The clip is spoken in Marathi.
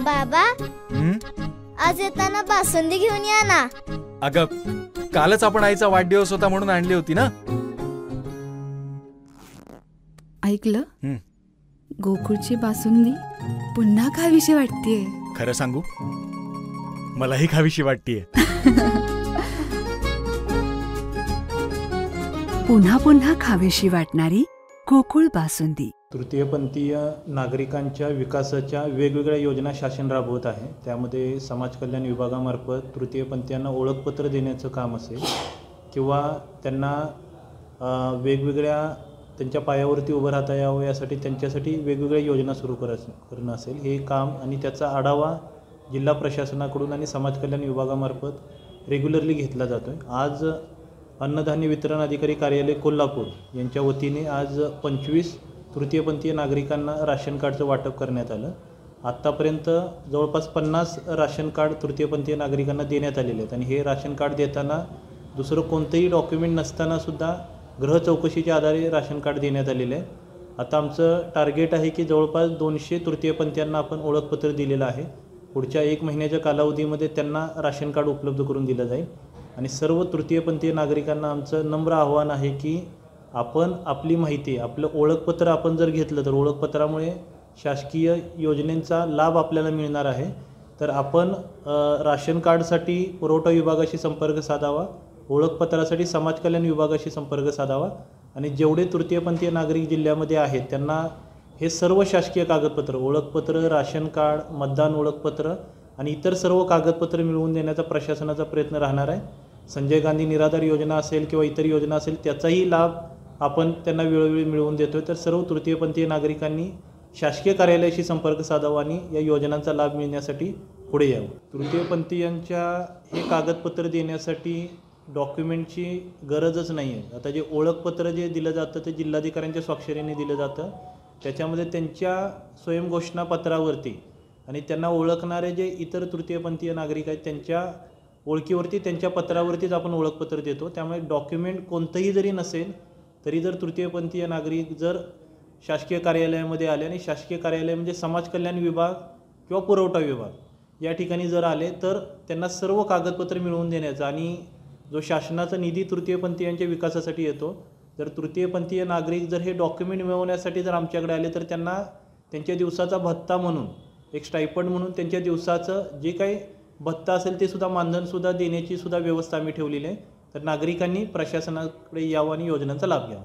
बाबा, हं? आज येताना बासुंदी घेऊन या ना. अगं, कालच आपण आईचा वाढदिवस होता म्हणून आणली होती ना. ऐकलं, हं. गोकुळची बासुंदी पुन्हा खावीशी वाटतेय. खरं सांगू, मलाही खावीशी वाटतीये. पुन्हा पुन्हा खावीशी वाटणारी गोकुळ बासुंदी. तृतीयपंथीय नागरिकांच्या विकासाच्या वेगवेगळ्या योजना शासन राबवत आहे. त्यामध्ये समाज कल्याण विभागामार्फत तृतीयपंथीयांना ओळखपत्र देण्याचं काम असेल किंवा त्यांना वेगवेगळ्या त्यांच्या पायावरती उभं राहता यावं यासाठी त्यांच्यासाठी वेगवेगळ्या योजना सुरू करणं असेल, हे काम आणि त्याचा आढावा जिल्हा प्रशासनाकडून आणि समाज कल्याण विभागामार्फत रेग्युलरली घेतला जातो आहे. आज अन्नधान्य वितरण अधिकारी कार्यालय कोल्हापूर यांच्या वतीने आज 25 तृतीयपंथीय नागरिकांना राशन कार्डचं वाटप करण्यात आलं. आत्तापर्यंत जवळपास 50 राशन कार्ड तृतीयपंथीय नागरिकांना देण्यात आलेले आहेत आणि हे राशन कार्ड देताना दुसरं कोणतंही डॉक्युमेंट नसतानासुद्धा गृह चौकशीच्या आधारे राशन कार्ड देण्यात आलेलं आहे. आता आमचं टार्गेट आहे की जवळपास 200 तृतीयपंथीयांना आपण ओळखपत्र दिलेलं आहे. पुढच्या 1 महिन्याच्या कालावधीमध्ये त्यांना राशन कार्ड उपलब्ध करून दिलं जाईल आणि सर्व तृतीयपंथीय नागरिकांना आमचं नम्र आव्हान आहे की आपण आपली माहिती, आपलं ओळखपत्र आपण जर घेतलं तर ओळखपत्रामुळे शासकीय योजनेचा लाभ आपल्याला मिळणार आहे. तर आपण राशन कार्डसाठी पुरवठा विभागाशी संपर्क साधावा, ओळखपत्रासाठी समाज कल्याण विभागाशी संपर्क साधावा आणि जेवढे तृतीयपंथीय नागरिक जिल्ह्यामध्ये आहेत त्यांना हे सर्व शासकीय कागदपत्र, ओळखपत्र, राशन कार्ड, मतदान ओळखपत्र आणि इतर सर्व कागदपत्र मिळवून देण्याचा प्रशासनाचा प्रयत्न राहणार आहे. संजय गांधी निराधार योजना असेल किंवा इतर योजना असेल त्याचाही लाभ आपण त्यांना वेळोवेळी मिळवून देतो आहे. तर सर्व तृतीयपंथीय नागरिकांनी शासकीय कार्यालयाशी संपर्क साधावा आणि या योजनांचा लाभ मिळण्यासाठी पुढे यावं. तृतीयपंथीयांच्या हे कागदपत्र देण्यासाठी डॉक्युमेंटची गरजच नाही आहे. आता जे ओळखपत्र जे दिलं जातं ते जिल्हाधिकाऱ्यांच्या स्वाक्षरीने दिलं जातं. त्याच्यामध्ये त्यांच्या स्वयंघोषणापत्रावरती आणि त्यांना ओळखणारे जे इतर तृतीयपंथीय नागरिक आहेत त्यांच्या ओळखीवरती, त्यांच्या पत्रावरतीच आपण ओळखपत्र देतो. त्यामुळे डॉक्युमेंट कोणतंही जरी नसेल तरी जर तृतीयपंथीय नागरिक जर शासकीय कार्यालयामध्ये आले आणि शासकीय कार्यालय म्हणजे समाज कल्याण विभाग किंवा पुरवठा विभाग या ठिकाणी जर आले तर त्यांना सर्व कागदपत्र मिळवून देण्याचा आणि जो शासनाचा निधी तृतीयपंथीयांच्या विकासासाठी येतो, जर तृतीयपंथीय नागरिक जर हे डॉक्युमेंट मिळवण्यासाठी जर आमच्याकडे आले तर त्यांना त्यांच्या दिवसाचा भत्ता म्हणून, एक स्टायपंड म्हणून त्यांच्या दिवसाचं जे काही भत्ता असेल ते सुद्धा मानधनसुद्धा देण्याची सुद्धा व्यवस्था आम्ही ठेवलेली आहे. तर नागरिकांनी प्रशासनाकडे यावं आणि योजनांचा लाभ घ्यावा.